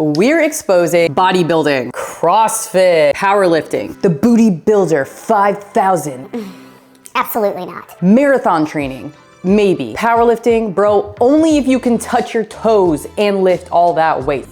we're exposing bodybuilding, CrossFit, powerlifting, the Booty Builder 5000. Absolutely not. Marathon training, maybe. Powerlifting, bro, only if you can touch your toes and lift all that weight.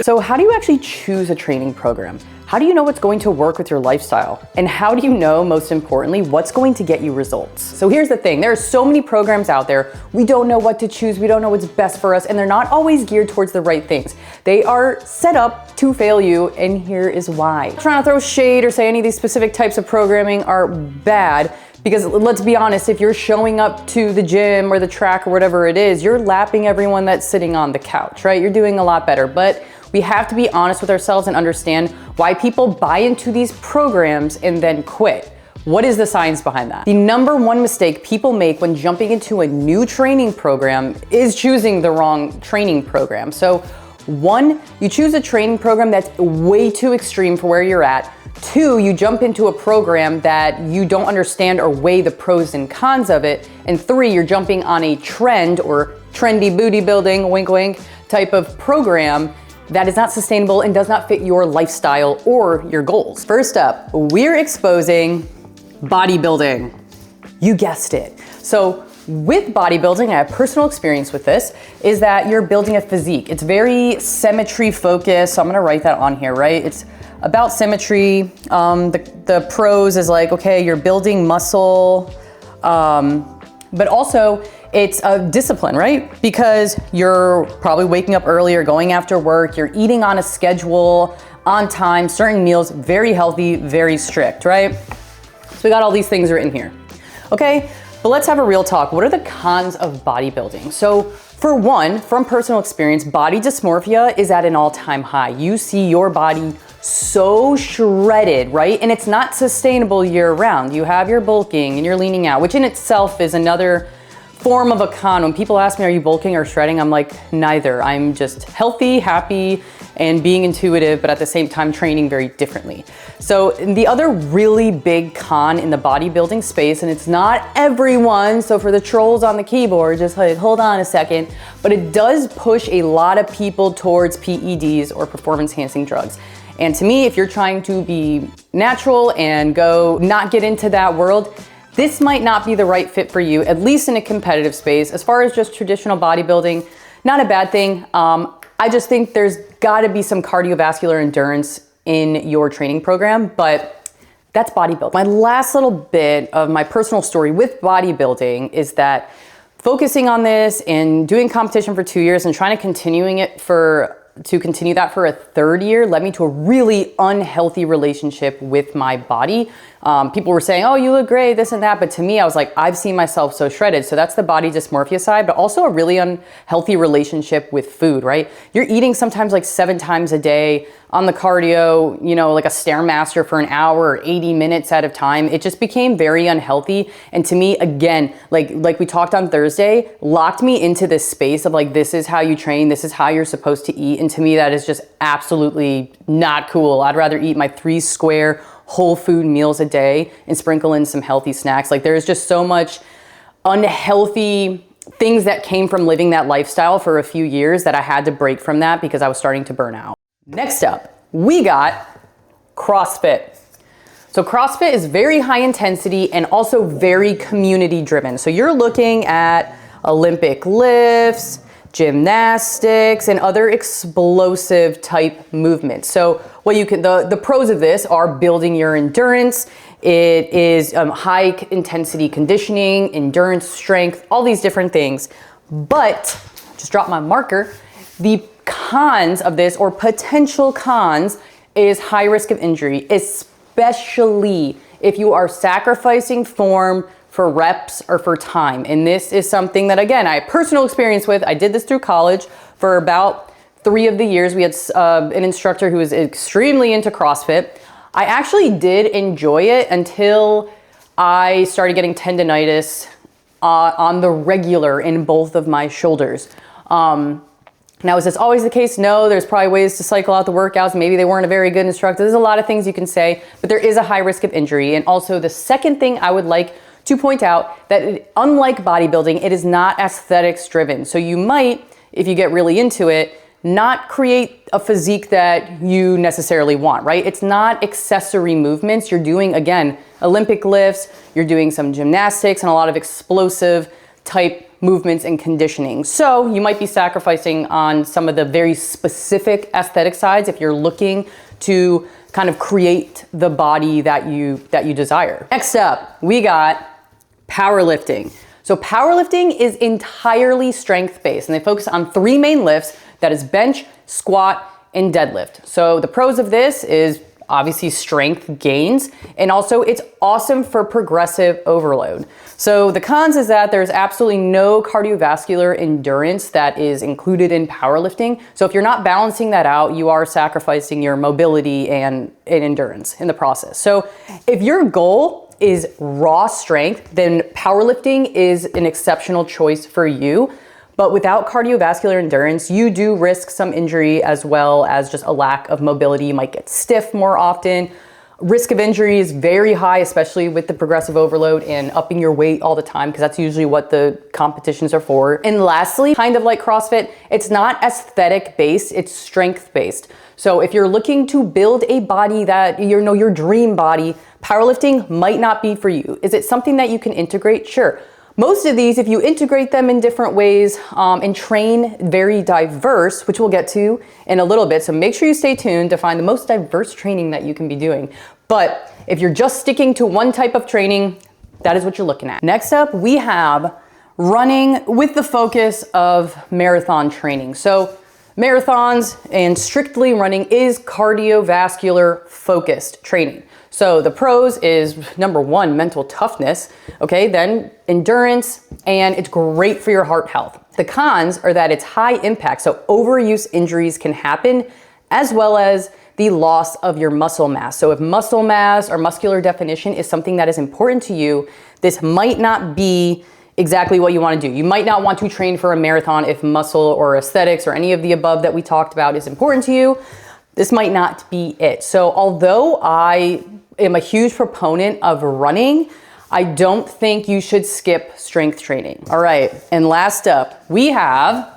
So how do you actually choose a training program? How do you know what's going to work with your lifestyle? And how do you know, most importantly, what's going to get you results? So here's the thing, there are so many programs out there, we don't know what to choose, we don't know what's best for us, and they're not always geared towards the right things. They are set up to fail you, and here is why. I'm trying to throw shade or say any of these specific types of programming are bad, because let's be honest, if you're showing up to the gym or the track or whatever it is, you're lapping everyone that's sitting on the couch, right? You're doing a lot better, but we have to be honest with ourselves and understand why people buy into these programs and then quit. What is the science behind that? The number one mistake people make when jumping into a new training program is choosing the wrong training program. So one, you choose a training program that's way too extreme for where you're at. Two, you jump into a program that you don't understand or weigh the pros and cons of it. And three, you're jumping on a trend or trendy booty building, wink wink, type of program that is not sustainable and does not fit your lifestyle or your goals. First up, we're exposing bodybuilding. You guessed it. So with bodybuilding, I have personal experience with this, is that you're building a physique. It's very symmetry focused. So I'm gonna write that on here, right? It's about symmetry. The pros is like, okay, you're building muscle, but also it's a discipline, right? Because you're probably waking up earlier, going after work, you're eating on a schedule, on time, certain meals, very healthy, very strict, right? So we got all these things written here. Okay, but let's have a real talk. What are the cons of bodybuilding? So for one, from personal experience, body dysmorphia is at an all-time high. You see your body so shredded, right? And it's not sustainable year round. You have your bulking and you're leaning out, which in itself is another form of a con. When people ask me, are you bulking or shredding? I'm like, neither. I'm just healthy, happy, and being intuitive, but at the same time training very differently. So the other really big con in the bodybuilding space, and it's not everyone, so for the trolls on the keyboard, just like, hold on a second, but it does push a lot of people towards PEDs or performance enhancing drugs. And to me, if you're trying to be natural and not get into that world, this might not be the right fit for you, at least in a competitive space. As far as just traditional bodybuilding, not a bad thing. I just think there's gotta be some cardiovascular endurance in your training program, but that's bodybuilding. My last little bit of my personal story with bodybuilding is that focusing on this and doing competition for 2 years and trying to continue that for a third year led me to a really unhealthy relationship with my body. People were saying, oh, you look great, this and that. But to me, I was like, I've seen myself so shredded. So that's the body dysmorphia side, but also a really unhealthy relationship with food, right? You're eating sometimes like 7 times a day on the cardio, you know, like a Stairmaster for an hour or 80 minutes at a time. It just became very unhealthy. And to me, again, like we talked on Thursday, locked me into this space of like, this is how you train, this is how you're supposed to eat. And to me, that is just absolutely not cool. I'd rather eat my 3 square whole food meals a day and sprinkle in some healthy snacks. Like there's just so much unhealthy things that came from living that lifestyle for a few years that I had to break from that because I was starting to burn out. Next up, we got CrossFit. So CrossFit is very high intensity and also very community driven. So you're looking at Olympic lifts, gymnastics, and other explosive type movements. So what you can, the pros of this are building your endurance. It is high intensity conditioning, endurance, strength, all these different things. But, just drop my marker, the cons of this or potential cons is high risk of injury, especially if you are sacrificing form for reps or for time. And this is something that, again, I have personal experience with. I did this through college for about 3 of the years. We had an instructor who was extremely into CrossFit. I actually did enjoy it until I started getting tendonitis on the regular in both of my shoulders. Now, is this always the case? No, there's probably ways to cycle out the workouts. Maybe they weren't a very good instructor. There's a lot of things you can say, but there is a high risk of injury. And also the second thing I would like to point out that unlike bodybuilding, it is not aesthetics driven. So you might, if you get really into it, not create a physique that you necessarily want, right? It's not accessory movements. You're doing, again, Olympic lifts, you're doing some gymnastics and a lot of explosive type movements and conditioning. So you might be sacrificing on some of the very specific aesthetic sides if you're looking to kind of create the body that you desire. Next up, we got powerlifting. So powerlifting is entirely strength-based, and they focus on 3 main lifts. That is bench, squat, and deadlift. So the pros of this is obviously strength gains, and also it's awesome for progressive overload. So the cons is that there's absolutely no cardiovascular endurance that is included in powerlifting. So if you're not balancing that out, you are sacrificing your mobility and endurance in the process. So if your goal is raw strength, then powerlifting is an exceptional choice for you. But without cardiovascular endurance, you do risk some injury as well as just a lack of mobility. You might get stiff more often. Risk of injury is very high, especially with the progressive overload and upping your weight all the time, because that's usually what the competitions are for. And lastly, kind of like CrossFit, it's not aesthetic based, it's strength based. So if you're looking to build a body that, your dream body, powerlifting might not be for you. Is it something that you can integrate? Sure. Most of these, if you integrate them in different ways and train very diverse, which we'll get to in a little bit, so make sure you stay tuned to find the most diverse training that you can be doing. But if you're just sticking to one type of training, that is what you're looking at. Next up, we have running with the focus of marathon training. So marathons and strictly running is cardiovascular focused training. So the pros is number 1, mental toughness, okay, then endurance, and it's great for your heart health. The cons are that it's high impact, so overuse injuries can happen, as well as the loss of your muscle mass. So if muscle mass or muscular definition is something that is important to you, this might not be exactly what you want to do. You might not want to train for a marathon if muscle or aesthetics or any of the above that we talked about is important to you. This might not be it. So although I am a huge proponent of running, I don't think you should skip strength training. All right, and last up, we have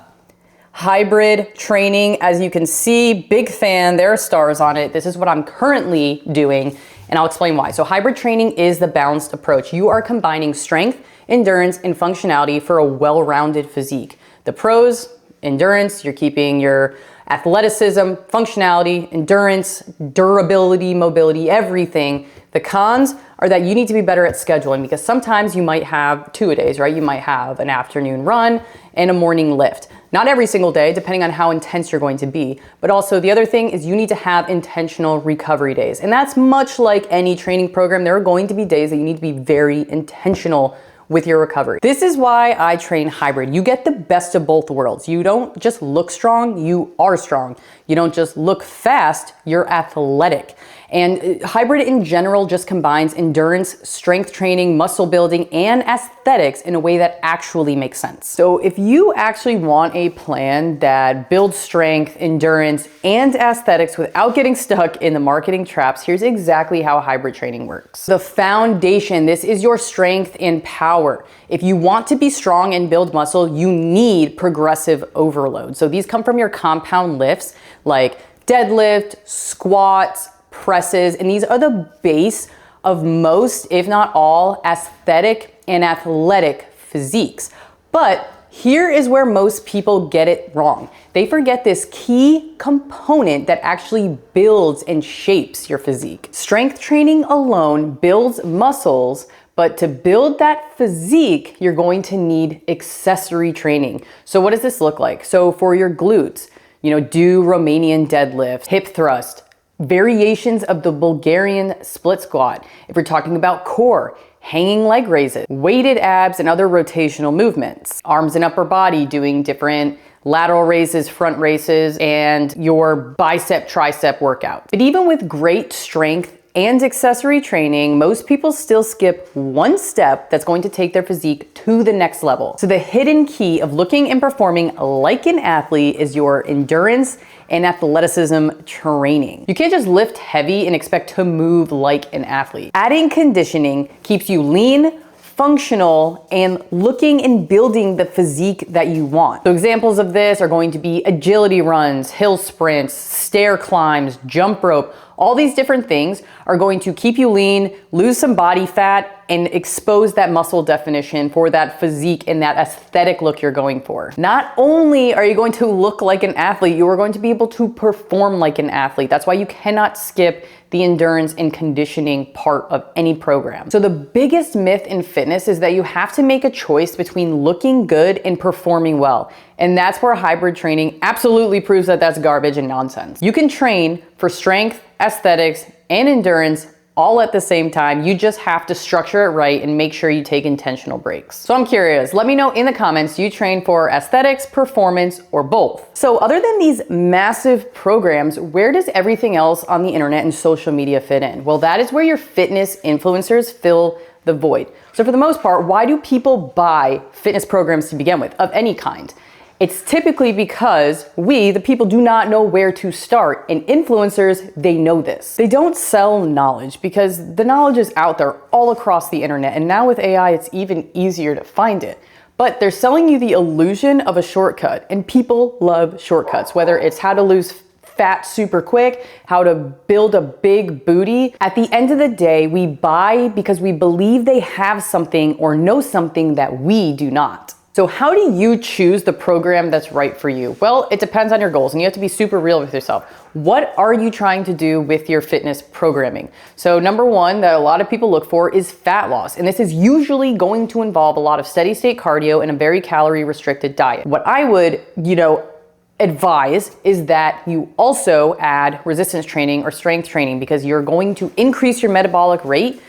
hybrid training. As you can see, big fan, there are stars on it. This is what I'm currently doing, and I'll explain why. So hybrid training is the balanced approach. You are combining strength, endurance, and functionality for a well-rounded physique. The pros, endurance, you're keeping your athleticism, functionality, endurance, durability, mobility, everything. The cons are that you need to be better at scheduling, because sometimes you might have 2-a-days, right? You might have an afternoon run and a morning lift. Not every single day, depending on how intense you're going to be. But also the other thing is you need to have intentional recovery days. And that's much like any training program. There are going to be days that you need to be very intentional with your recovery. This is why I train hybrid. You get the best of both worlds. You don't just look strong, you are strong. You don't just look fast, you're athletic. And hybrid in general just combines endurance, strength training, muscle building, and aesthetics in a way that actually makes sense. So if you actually want a plan that builds strength, endurance, and aesthetics without getting stuck in the marketing traps, here's exactly how hybrid training works. The foundation, this is your strength and power. If you want to be strong and build muscle, you need progressive overload. So these come from your compound lifts like deadlift, squats, presses, and these are the base of most, if not all, aesthetic and athletic physiques. But here is where most people get it wrong. They forget this key component that actually builds and shapes your physique. Strength training alone builds muscles, but to build that physique, you're going to need accessory training. So what does this look like? So for your glutes, do Romanian deadlift, hip thrust, variations of the Bulgarian split squat. If we're talking about core, hanging leg raises, weighted abs, and other rotational movements. Arms and upper body doing different lateral raises, front raises, and your bicep, tricep workout. But even with great strength and accessory training, most people still skip one step that's going to take their physique to the next level. So the hidden key of looking and performing like an athlete is your endurance and athleticism training. You can't just lift heavy and expect to move like an athlete. Adding conditioning keeps you lean, functional and looking and building the physique that you want. So examples of this are going to be agility runs, hill sprints, stair climbs, jump rope. All these different things are going to keep you lean, lose some body fat, and expose that muscle definition for that physique and that aesthetic look you're going for. Not only are you going to look like an athlete, you are going to be able to perform like an athlete. That's why you cannot skip the endurance and conditioning part of any program. So the biggest myth in fitness is that you have to make a choice between looking good and performing well. And that's where hybrid training absolutely proves that that's garbage and nonsense. You can train for strength, aesthetics, and endurance all at the same time. You just have to structure it right and make sure you take intentional breaks. So I'm curious, let me know in the comments, do you train for aesthetics, performance, or both? So other than these massive programs, where does everything else on the internet and social media fit in? Well, that is where your fitness influencers fill the void. So for the most part, why do people buy fitness programs to begin with, of any kind? It's typically because we, the people, do not know where to start, and influencers, they know this. They don't sell knowledge because the knowledge is out there all across the internet, and now with AI, it's even easier to find it. But they're selling you the illusion of a shortcut, and people love shortcuts, whether it's how to lose fat super quick, how to build a big booty. At the end of the day, we buy because we believe they have something or know something that we do not. So how do you choose the program that's right for you? Well, it depends on your goals, and you have to be super real with yourself. What are you trying to do with your fitness programming? So number one that a lot of people look for is fat loss. And this is usually going to involve a lot of steady state cardio and a very calorie restricted diet. What I would, advise is that you also add resistance training or strength training, because you're going to increase your metabolic rate,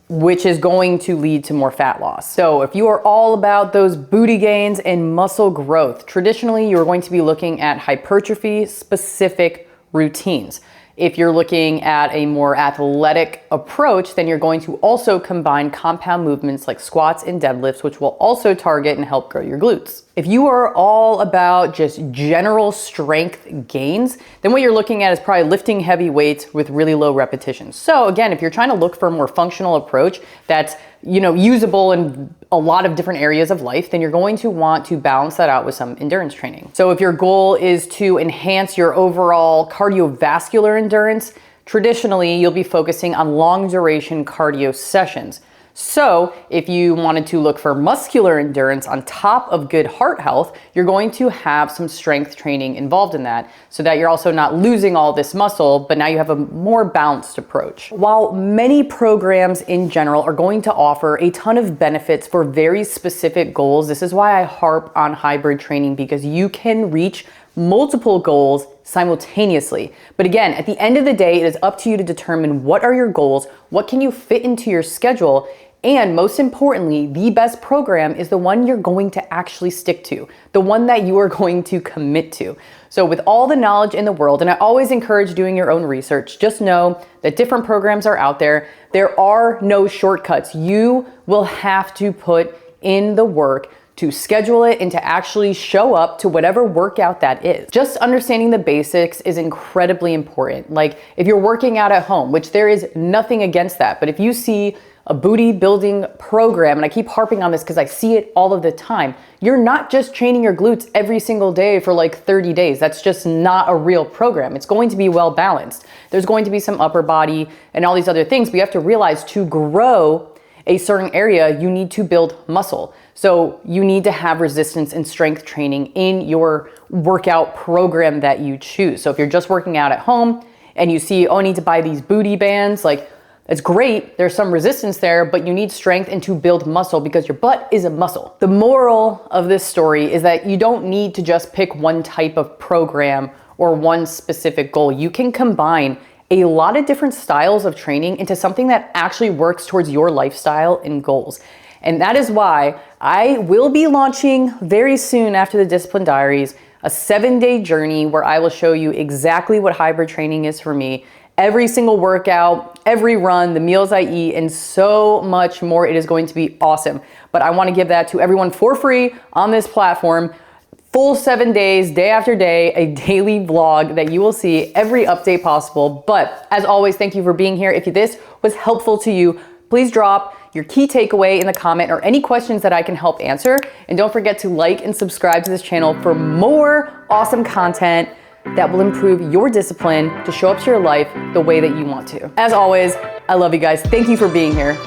which is going to lead to more fat loss. So if you are all about those booty gains and muscle growth, traditionally you're going to be looking at hypertrophy specific routines. If you're looking at a more athletic approach, then you're going to also combine compound movements like squats and deadlifts, which will also target and help grow your glutes. If you are all about just general strength gains, then what you're looking at is probably lifting heavy weights with really low repetitions. So again, if you're trying to look for a more functional approach that's usable in a lot of different areas of life, then you're going to want to balance that out with some endurance training. So if your goal is to enhance your overall cardiovascular endurance, traditionally you'll be focusing on long duration cardio sessions. So if you wanted to look for muscular endurance on top of good heart health, you're going to have some strength training involved in that, so that you're also not losing all this muscle, but now you have a more balanced approach. While many programs in general are going to offer a ton of benefits for very specific goals, this is why I harp on hybrid training, because you can reach multiple goals simultaneously. But again, at the end of the day, it is up to you to determine what are your goals, what can you fit into your schedule, and most importantly, the best program is the one you're going to actually stick to, the one that you are going to commit to. So with all the knowledge in the world, and I always encourage doing your own research, just know that different programs are out there. There are no shortcuts. You will have to put in the work to schedule it and to actually show up to whatever workout that is. Just understanding the basics is incredibly important. Like if you're working out at home, which there is nothing against that, but if you see a booty building program, and I keep harping on this because I see it all of the time, you're not just training your glutes every single day for like 30 days. That's just not a real program. It's going to be well balanced. There's going to be some upper body and all these other things, but you have to realize to grow a certain area, you need to build muscle. So you need to have resistance and strength training in your workout program that you choose. So if you're just working out at home and you see, oh, I need to buy these booty bands, like it's great, there's some resistance there, but you need strength and to build muscle because your butt is a muscle. The moral of this story is that you don't need to just pick one type of program or one specific goal. You can combine a lot of different styles of training into something that actually works towards your lifestyle and goals. And that is why I will be launching very soon after the Discipline Diaries, a 7-day journey where I will show you exactly what hybrid training is for me. Every single workout, every run, the meals I eat, and so much more. It is going to be awesome. But I want to give that to everyone for free on this platform. Full 7 days, day after day, a daily vlog that you will see every update possible. But as always, thank you for being here. If this was helpful to you, please drop your key takeaway in the comment or any questions that I can help answer. And don't forget to like and subscribe to this channel for more awesome content that will improve your discipline to show up to your life the way that you want to. As always, I love you guys. Thank you for being here.